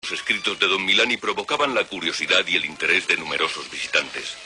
Los escritos de don Milani provocaban la curiosidad y el interés de numerosos visitantes.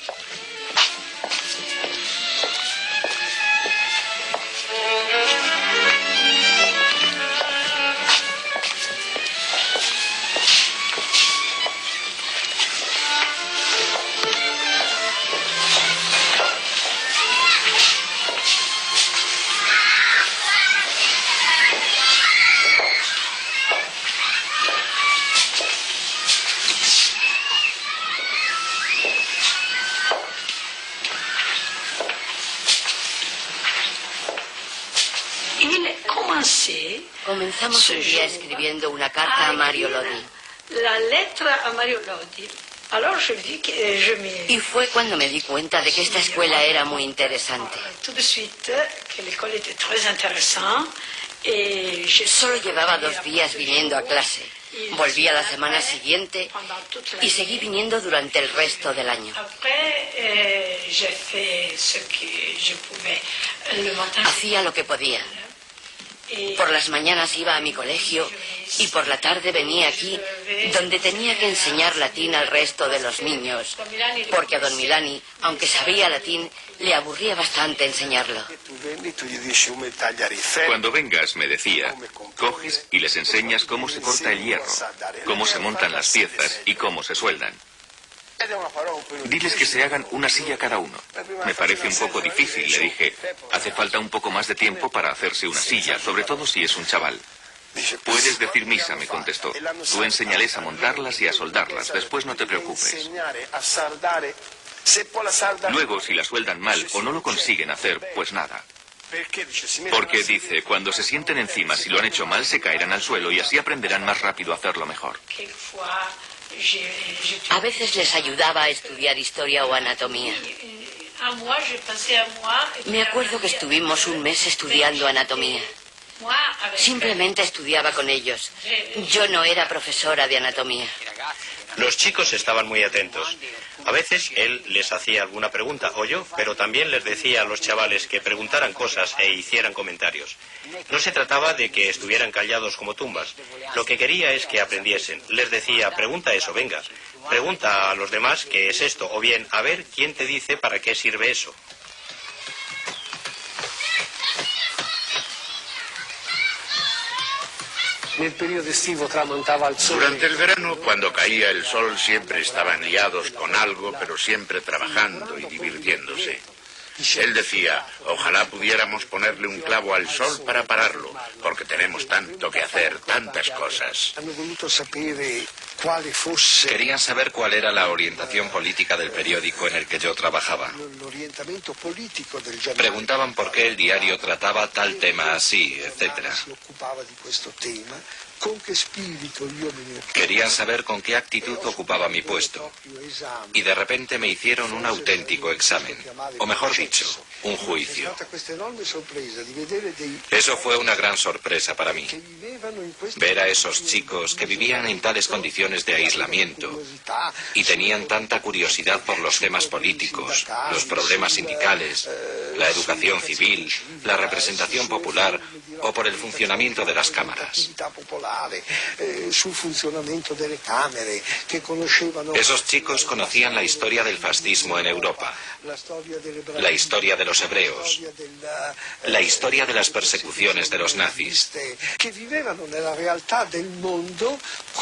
Comenzamos un día escribiendo una carta a Mario Lodi. La letra a Mario Lodi. Y fue cuando me di cuenta de que esta escuela era muy interesante. Solo llevaba 2 días viniendo a clase. Volví a la semana siguiente y seguí viniendo durante el resto del año. Hacía lo que podía. Por las mañanas iba a mi colegio y por la tarde venía aquí, donde tenía que enseñar latín al resto de los niños, porque a don Milani, aunque sabía latín, le aburría bastante enseñarlo. Cuando vengas, me decía, coges y les enseñas cómo se corta el hierro, cómo se montan las piezas y cómo se sueldan. Diles que se hagan una silla cada uno. Me parece un poco difícil, le dije. Hace falta un poco más de tiempo para hacerse una silla, sobre todo si es un chaval. Puedes decir misa, me contestó. Tú enséñales a montarlas y a soldarlas, después no te preocupes. Luego, si la sueldan mal o no lo consiguen hacer, pues nada. Porque dice, cuando se sienten encima, si lo han hecho mal, se caerán al suelo y así aprenderán más rápido a hacerlo mejor. A veces les ayudaba a estudiar historia o anatomía. Me acuerdo que estuvimos un mes estudiando anatomía. Simplemente estudiaba con ellos. Yo no era profesora de anatomía. Los chicos estaban muy atentos. A veces él les hacía alguna pregunta, o yo, pero también les decía a los chavales que preguntaran cosas e hicieran comentarios. No se trataba de que estuvieran callados como tumbas. Lo que quería es que aprendiesen. Les decía, pregunta eso, venga. Pregunta a los demás qué es esto, o bien, a ver quién te dice para qué sirve eso. Durante el verano, cuando caía el sol, siempre estaban liados con algo, pero siempre trabajando y divirtiéndose. Él decía, ojalá pudiéramos ponerle un clavo al sol para pararlo, porque tenemos tanto que hacer, tantas cosas. Querían saber cuál era la orientación política del periódico en el que yo trabajaba. Preguntaban por qué el diario trataba tal tema así, etc. Querían saber con qué actitud ocupaba mi puesto. Y de repente me hicieron un auténtico examen. O mejor dicho, un juicio. Eso fue una gran sorpresa para mí. Ver a esos chicos que vivían en tales condiciones de aislamiento y tenían tanta curiosidad por los temas políticos, los problemas sindicales, la educación civil, la representación popular o por el funcionamiento de las cámaras. Esos chicos conocían la historia del fascismo en Europa, la historia de los hebreos, la historia de las persecuciones de los nazis.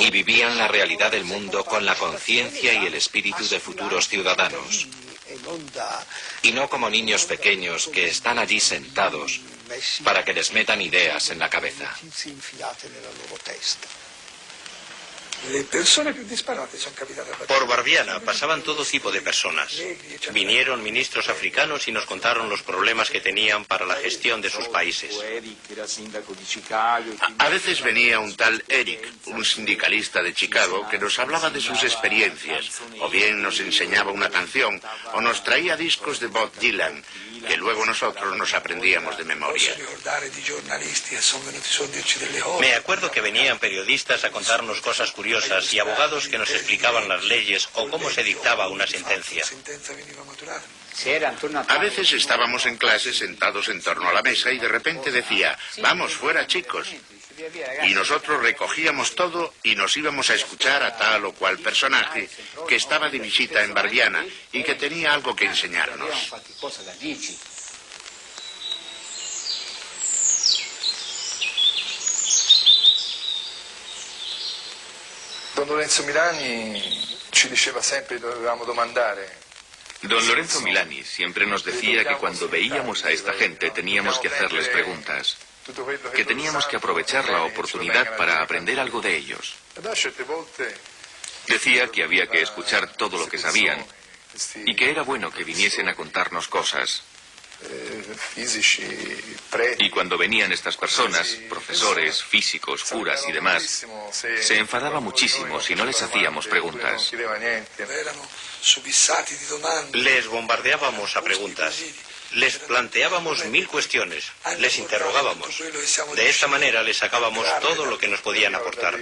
Y vivían la realidad del mundo con la conciencia y el espíritu de futuros ciudadanos. Y no como niños pequeños que están allí sentados para que les metan ideas en la cabeza. Por Barbiana pasaban todo tipo de personas. Vinieron ministros africanos y nos contaron los problemas que tenían para la gestión de sus países. A veces venía un tal Eric, un sindicalista de Chicago, que nos hablaba de sus experiencias, o bien nos enseñaba una canción, o nos traía discos de Bob Dylan. que luego nosotros nos aprendíamos de memoria. Me acuerdo que venían periodistas a contarnos cosas curiosas y abogados que nos explicaban las leyes o cómo se dictaba una sentencia. A veces estábamos en clase sentados en torno a la mesa y de repente decía, vamos fuera chicos. Y nosotros recogíamos todo y nos íbamos a escuchar a tal o cual personaje que estaba de visita en Barbiana y que tenía algo que enseñarnos. Don Lorenzo Milani ci diceva sempre che dovevamo domandare. Don Lorenzo Milani siempre nos decía que cuando veíamos a esta gente teníamos que hacerles preguntas, que teníamos que aprovechar la oportunidad para aprender algo de ellos. Decía que había que escuchar todo lo que sabían y que era bueno que viniesen a contarnos cosas. Y cuando venían estas personas, profesores, físicos, curas y demás, se enfadaba muchísimo si no les hacíamos preguntas. Les bombardeábamos a preguntas. Les planteábamos 1000 cuestiones. Les interrogábamos. De esta manera les sacábamos todo lo que nos podían aportar.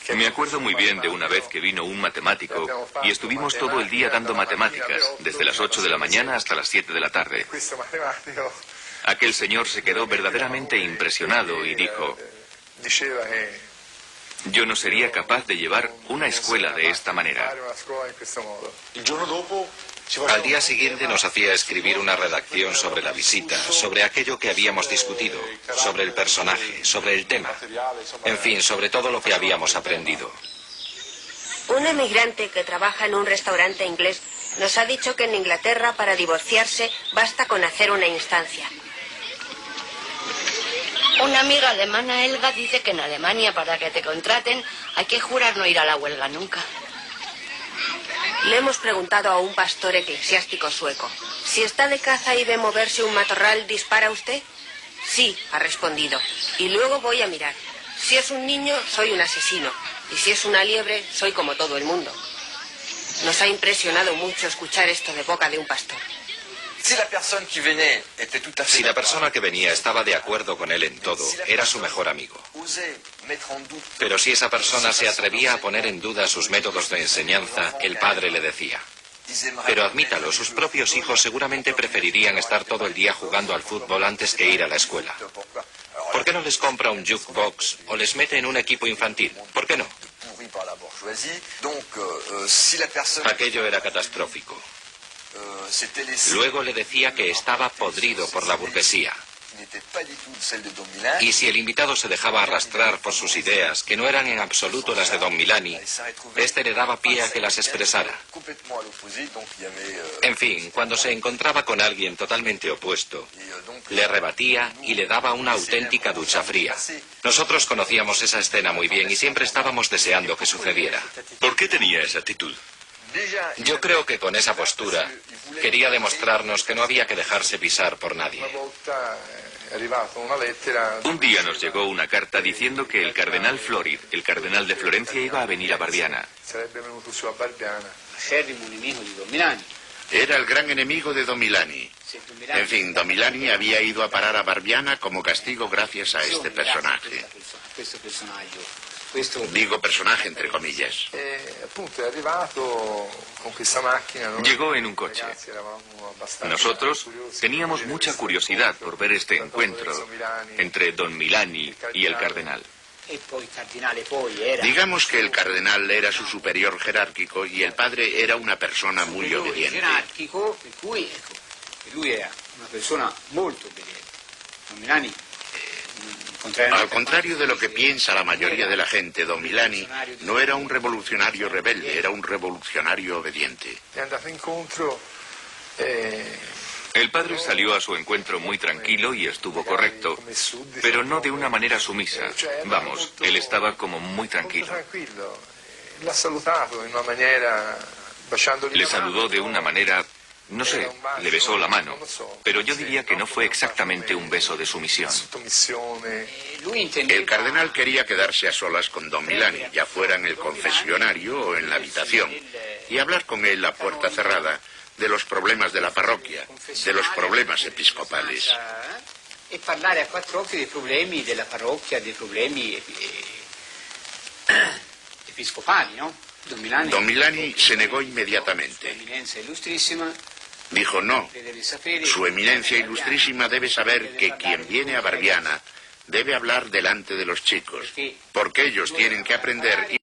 Me acuerdo muy bien de una vez que vino un matemático y estuvimos todo el día dando matemáticas, desde las 8 de la mañana hasta las 7 de la tarde. Aquel señor se quedó verdaderamente impresionado y dijo, yo no sería capaz de llevar una escuela de esta manera. Al día siguiente nos hacía escribir una redacción sobre la visita, sobre aquello que habíamos discutido, sobre el personaje, sobre el tema, en fin, sobre todo lo que habíamos aprendido. Un emigrante que trabaja en un restaurante inglés nos ha dicho que en Inglaterra para divorciarse basta con hacer una instancia. Una amiga alemana, Elga, dice que en Alemania para que te contraten hay que jurar no ir a la huelga nunca. Le hemos preguntado a un pastor eclesiástico sueco, si está de caza y ve moverse un matorral, ¿dispara usted? Sí, ha respondido, y luego voy a mirar. Si es un niño, soy un asesino, y si es una liebre, soy como todo el mundo. Nos ha impresionado mucho escuchar esto de boca de un pastor. Si la persona que venía estaba de acuerdo con él en todo, era su mejor amigo. Pero si esa persona se atrevía a poner en duda sus métodos de enseñanza, el padre le decía, pero admítalo, sus propios hijos seguramente preferirían estar todo el día jugando al fútbol antes que ir a la escuela. ¿Por qué no les compra un jukebox o les mete en un equipo infantil? ¿Por qué no? Aquello era catastrófico. Luego le decía que estaba podrido por la burguesía. Y si el invitado se dejaba arrastrar por sus ideas, que no eran en absoluto las de don Milani, este le daba pie a que las expresara. En fin, cuando se encontraba con alguien totalmente opuesto, le rebatía y le daba una auténtica ducha fría. Nosotros conocíamos esa escena muy bien y siempre estábamos deseando que sucediera. ¿Por qué tenía esa actitud? Yo creo que con esa postura quería demostrarnos que no había que dejarse pisar por nadie. Un día nos llegó una carta diciendo que el cardenal Florid, el cardenal de Florencia, iba a venir a Barbiana. Era el gran enemigo de don Milani. En fin, don Milani había ido a parar a Barbiana como castigo gracias a este personaje. Digo personaje entre comillas. Llegó en un coche. Nosotros teníamos mucha curiosidad por ver este encuentro entre don Milani y el cardenal. Digamos que el cardenal era su superior jerárquico y el padre era una persona muy obediente. Al contrario de lo que piensa la mayoría de la gente, don Milani no era un revolucionario rebelde, era un revolucionario obediente. El padre salió a su encuentro muy tranquilo y estuvo correcto, pero no de una manera sumisa. Vamos, él estaba como muy tranquilo. Le saludó de una manera No sé, le besó la mano, pero yo diría que no fue exactamente un beso de sumisión. El cardenal quería quedarse a solas con don Milani, ya fuera en el confesionario o en la habitación, y hablar con él a puerta cerrada de los problemas de la parroquia, de los problemas episcopales. E parlare a quattro occhi dei problemi della parrocchia, dei problemi episcopali, ¿no? Don Milani se negó inmediatamente. Dijo no, su eminencia ilustrísima debe saber que quien viene a Barbiana debe hablar delante de los chicos, porque ellos tienen que aprender